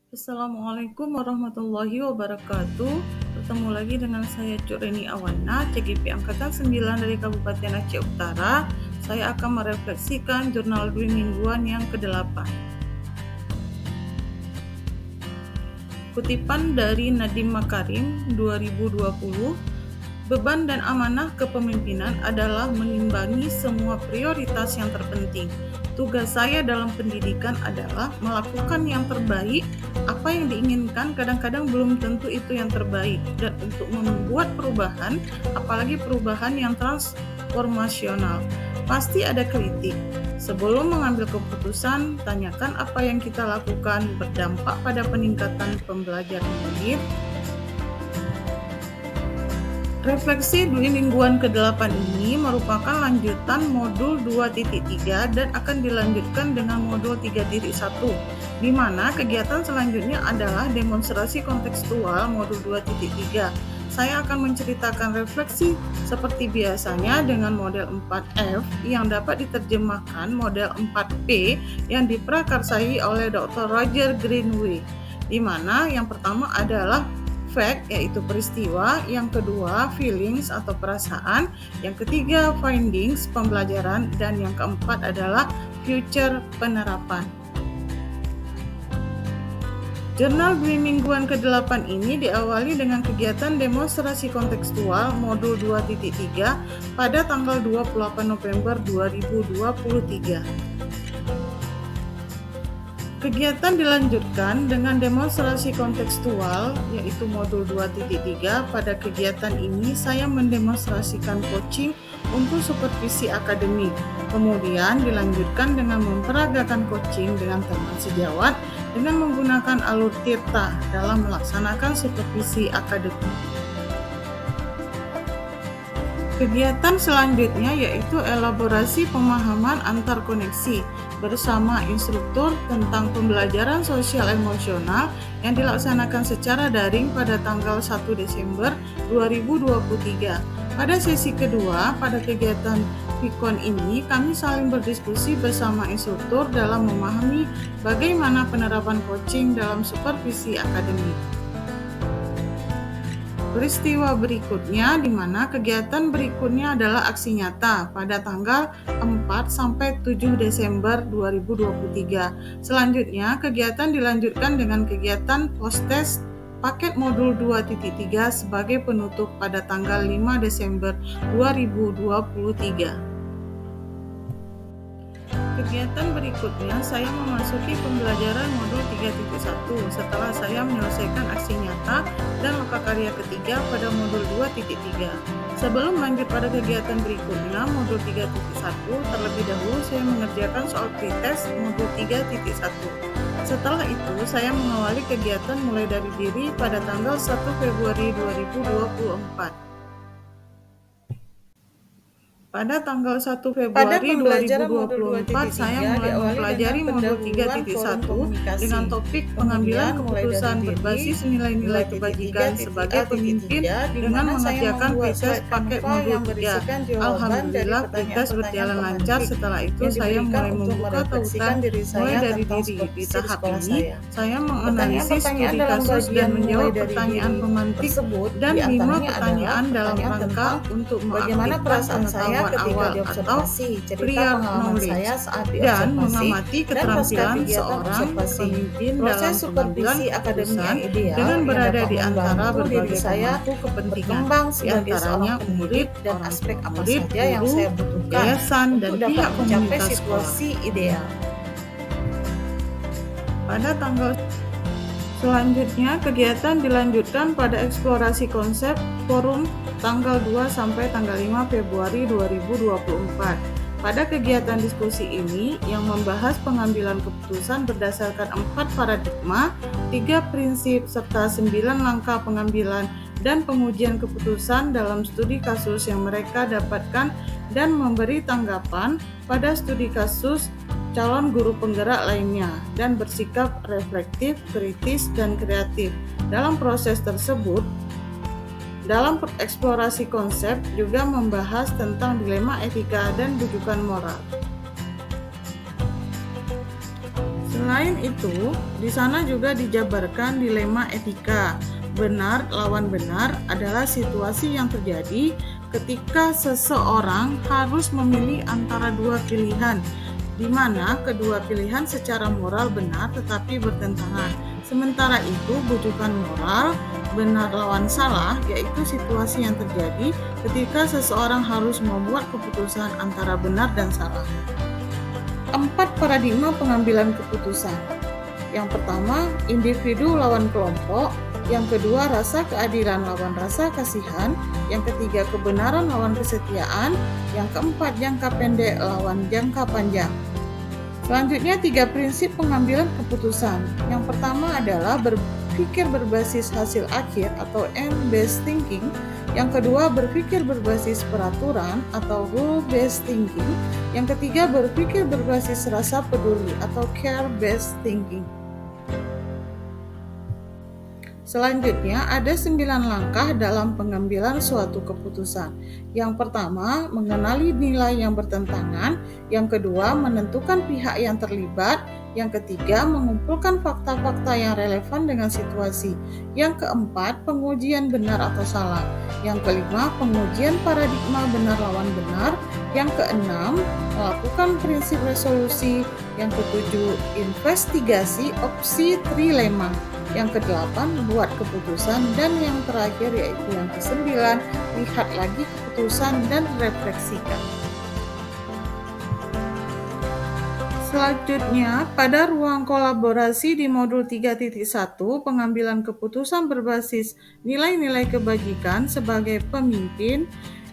Assalamualaikum warahmatullahi wabarakatuh. Bertemu lagi dengan saya Cuk Reni Awana, CGP Angkatan 9 dari Kabupaten Aceh Utara. Saya akan merefleksikan jurnal dwi mingguan yang ke-8. Kutipan dari Nadiem Makarim 2020, beban dan amanah kepemimpinan adalah menimbangi semua prioritas yang terpenting. Tugas saya dalam pendidikan adalah melakukan yang terbaik. Apa yang diinginkan kadang-kadang belum tentu itu yang terbaik. Dan untuk membuat perubahan, apalagi perubahan yang transformasional, pasti ada kritik. Sebelum mengambil keputusan, tanyakan apa yang kita lakukan berdampak pada peningkatan pembelajaran murid. Refleksi dwi mingguan ke-8 ini merupakan lanjutan modul 2.3 dan akan dilanjutkan dengan modul 3.1, di mana kegiatan selanjutnya adalah demonstrasi kontekstual modul 2.3. Saya akan menceritakan refleksi seperti biasanya dengan model 4F yang dapat diterjemahkan model 4P yang diprakarsai oleh Dr. Roger Greenway, di mana yang pertama adalah fact, yaitu peristiwa, yang kedua feelings atau perasaan, yang ketiga findings, pembelajaran, dan yang keempat adalah future, penerapan. Jurnal dwi mingguan ke-8 ini diawali dengan kegiatan demonstrasi kontekstual modul 2.3 pada tanggal 28 November 2023. Kegiatan dilanjutkan dengan demonstrasi kontekstual, yaitu modul 2.3. Pada kegiatan ini, saya mendemonstrasikan coaching untuk supervisi akademik. Kemudian dilanjutkan dengan memperagakan coaching dengan teman sejawat dengan menggunakan alur tirta dalam melaksanakan supervisi akademik. Kegiatan selanjutnya yaitu elaborasi pemahaman antar koneksi bersama instruktur tentang pembelajaran sosial emosional yang dilaksanakan secara daring pada tanggal 1 Desember 2023. Pada sesi kedua, pada kegiatan Pikon ini, kami saling berdiskusi bersama instruktur dalam memahami bagaimana penerapan coaching dalam supervisi akademik. Peristiwa berikutnya, di mana kegiatan berikutnya adalah aksi nyata pada tanggal 4 sampai 7 Desember 2023. Selanjutnya, kegiatan dilanjutkan dengan kegiatan post-test paket modul 2.3 sebagai penutup pada tanggal 5 Desember 2023. Kegiatan berikutnya, saya memasuki pembelajaran modul 3.1 setelah saya menyelesaikan aksi nyata dan lokakarya ketiga pada modul 2.3. Sebelum lanjut pada kegiatan berikutnya, modul 3.1, terlebih dahulu saya mengerjakan soal pretest modul 3.1. Setelah itu, saya mengawali kegiatan mulai dari diri pada tanggal 1 Februari 2024. Pada tanggal 1 Februari 2024, saya mulai mempelajari modul 3.1 dengan topik pengambilan keputusan berbasis nilai-nilai kebajikan sebagai pemimpin dengan mengerjakan pretest paket modul 3. Alhamdulillah, pretest berjalan lancar. Setelah itu, saya mulai membuka tautan mulai dari diri. Di tahap ini, saya menganalisis studi kasus dan menjawab pertanyaan pemantik dan 5 pertanyaan dalam rangka untuk mengaktifkan pengetahuan awal atau prior knowledge dan mengamati keterampilan seorang pemimpin dalam pengambilan keputusan dengan berada di antara berbagai pemangku kepentingan, di antaranya murid, orang tua murid, guru, yayasan, dan pihak komunitas sekolah. Pada tanggal selanjutnya, kegiatan dilanjutkan pada eksplorasi konsep forum tanggal 2 sampai tanggal 5 Februari 2024. Pada kegiatan diskusi ini yang membahas pengambilan keputusan berdasarkan 4 paradigma, 3 prinsip, serta 9 langkah pengambilan dan pengujian keputusan dalam studi kasus yang mereka dapatkan dan memberi tanggapan pada studi kasus calon guru penggerak lainnya dan bersikap reflektif, kritis, dan kreatif. Dalam proses tersebut, dalam eksplorasi konsep juga membahas tentang dilema etika dan rujukan moral. Selain itu, di sana juga dijabarkan dilema etika. Benar lawan benar adalah situasi yang terjadi ketika seseorang harus memilih antara dua pilihan, di mana kedua pilihan secara moral benar tetapi bertentangan. Sementara itu, bujukan moral benar lawan salah yaitu situasi yang terjadi ketika seseorang harus membuat keputusan antara benar dan salah. 4 paradigma pengambilan keputusan. Yang pertama, individu lawan kelompok. Yang kedua, rasa keadilan lawan rasa kasihan. Yang ketiga, kebenaran lawan kesetiaan. Yang keempat, jangka pendek lawan jangka panjang. Selanjutnya, 3 prinsip pengambilan keputusan. Yang pertama adalah berpikir berbasis hasil akhir atau end-based thinking. Yang kedua, berpikir berbasis peraturan atau rule-based thinking. Yang ketiga, berpikir berbasis rasa peduli atau care-based thinking. Selanjutnya, ada 9 langkah dalam pengambilan suatu keputusan. Yang pertama, mengenali nilai yang bertentangan. Yang kedua, menentukan pihak yang terlibat. Yang ketiga, mengumpulkan fakta-fakta yang relevan dengan situasi. Yang keempat, pengujian benar atau salah. Yang kelima, pengujian paradigma benar lawan benar. Yang keenam, melakukan prinsip resolusi. Yang ketujuh, investigasi opsi trilema. Yang kedelapan, buat keputusan. Dan yang terakhir yaitu yang kesembilan, lihat lagi keputusan dan refleksikan. Selanjutnya, pada ruang kolaborasi di modul 3.1, pengambilan keputusan berbasis nilai-nilai kebajikan sebagai pemimpin,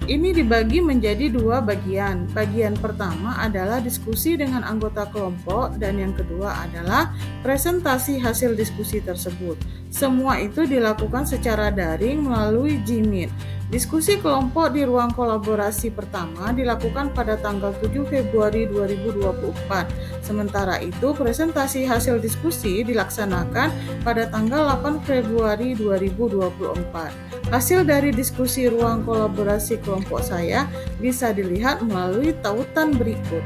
ini dibagi menjadi 2 bagian. Bagian pertama adalah diskusi dengan anggota kelompok dan yang kedua adalah presentasi hasil diskusi tersebut. Semua itu dilakukan secara daring melalui Gmeet. Diskusi kelompok di ruang kolaborasi pertama dilakukan pada tanggal 7 Februari 2024. Sementara itu, presentasi hasil diskusi dilaksanakan pada tanggal 8 Februari 2024. Hasil dari diskusi ruang kolaborasi kelompok saya bisa dilihat melalui tautan berikut.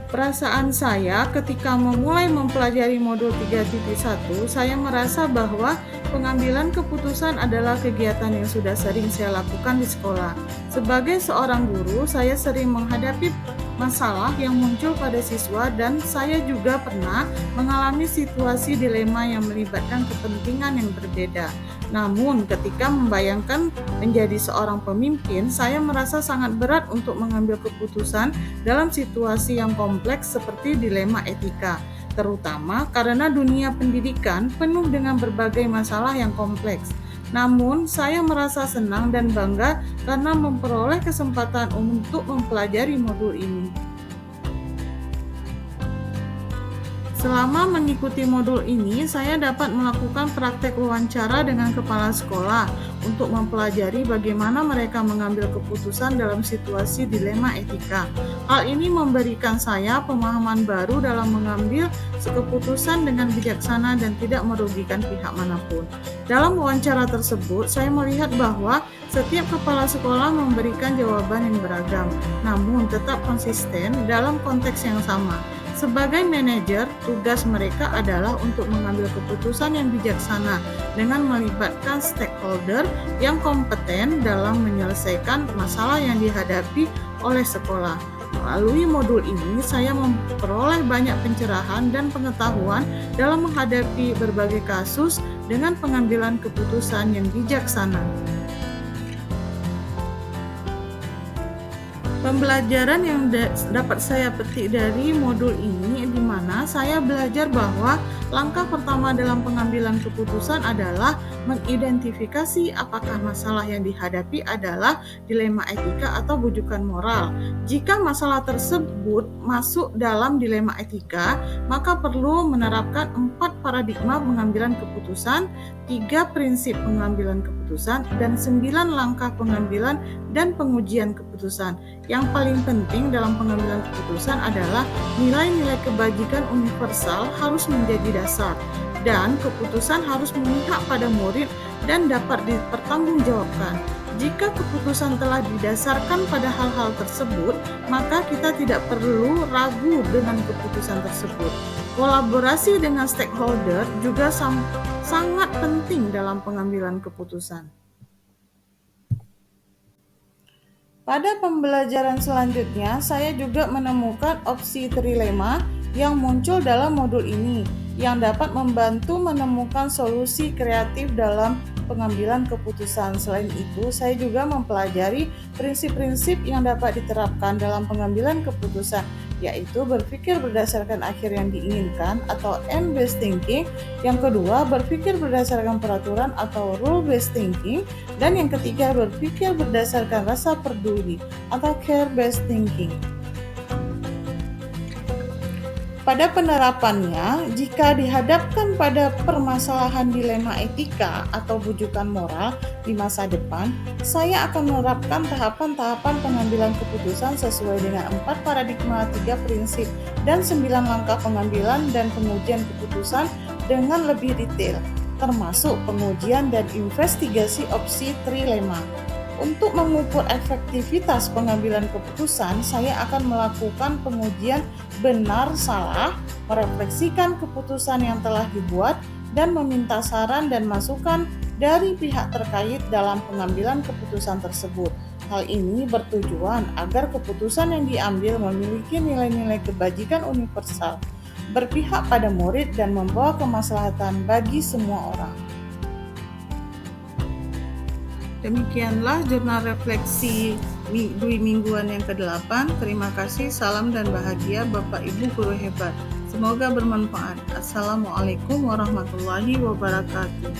Perasaan saya ketika memulai mempelajari modul 3.1, saya merasa bahwa pengambilan keputusan adalah kegiatan yang sudah sering saya lakukan di sekolah. Sebagai seorang guru, saya sering menghadapi masalah yang muncul pada siswa dan saya juga pernah mengalami situasi dilema yang melibatkan kepentingan yang berbeda. Namun, ketika membayangkan menjadi seorang pemimpin, saya merasa sangat berat untuk mengambil keputusan dalam situasi yang kompleks seperti dilema etika, terutama karena dunia pendidikan penuh dengan berbagai masalah yang kompleks. Namun, saya merasa senang dan bangga karena memperoleh kesempatan untuk mempelajari modul ini. Selama mengikuti modul ini, saya dapat melakukan praktek wawancara dengan kepala sekolah untuk mempelajari bagaimana mereka mengambil keputusan dalam situasi dilema etika. Hal ini memberikan saya pemahaman baru dalam mengambil keputusan dengan bijaksana dan tidak merugikan pihak manapun. Dalam wawancara tersebut, saya melihat bahwa setiap kepala sekolah memberikan jawaban yang beragam, namun tetap konsisten dalam konteks yang sama. Sebagai manajer, tugas mereka adalah untuk mengambil keputusan yang bijaksana dengan melibatkan stakeholder yang kompeten dalam menyelesaikan masalah yang dihadapi oleh sekolah. Melalui modul ini, saya memperoleh banyak pencerahan dan pengetahuan dalam menghadapi berbagai kasus dengan pengambilan keputusan yang bijaksana. Pembelajaran yang dapat saya petik dari modul ini di mana saya belajar bahwa langkah pertama dalam pengambilan keputusan adalah mengidentifikasi apakah masalah yang dihadapi adalah dilema etika atau bujukan moral. Jika masalah tersebut masuk dalam dilema etika, maka perlu menerapkan 4 paradigma pengambilan keputusan, 3 prinsip pengambilan keputusan, dan 9 langkah pengambilan dan pengujian keputusan. Yang paling penting dalam pengambilan keputusan adalah nilai-nilai kebajikan universal harus menjadi dasar, dan keputusan harus memihak pada murid dan dapat dipertanggungjawabkan. Jika keputusan telah didasarkan pada hal-hal tersebut, maka kita tidak perlu ragu dengan keputusan tersebut. Kolaborasi dengan stakeholder juga sangat penting dalam pengambilan keputusan. Pada pembelajaran selanjutnya, saya juga menemukan opsi trilema yang muncul dalam modul ini, yang dapat membantu menemukan solusi kreatif dalam pengambilan keputusan. Selain itu, saya juga mempelajari prinsip-prinsip yang dapat diterapkan dalam pengambilan keputusan, yaitu berpikir berdasarkan akhir yang diinginkan atau end-based thinking, yang kedua berpikir berdasarkan peraturan atau rule-based thinking, dan yang ketiga berpikir berdasarkan rasa peduli atau care-based thinking. Pada penerapannya, jika dihadapkan pada permasalahan dilema etika atau bujukan moral di masa depan, saya akan menerapkan tahapan-tahapan pengambilan keputusan sesuai dengan 4 paradigma, 3 prinsip, dan 9 langkah pengambilan dan pengujian keputusan dengan lebih detail, termasuk pengujian dan investigasi opsi trilema. Untuk mengukur efektivitas pengambilan keputusan, saya akan melakukan pengujian benar salah, merefleksikan keputusan yang telah dibuat, dan meminta saran dan masukan dari pihak terkait dalam pengambilan keputusan tersebut. Hal ini bertujuan agar keputusan yang diambil memiliki nilai-nilai kebajikan universal, berpihak pada murid, dan membawa kemaslahatan bagi semua orang. Demikianlah jurnal refleksi Dwi mingguan yang ke-8. Terima kasih, salam dan bahagia Bapak Ibu guru hebat. Semoga bermanfaat. Assalamualaikum warahmatullahi wabarakatuh.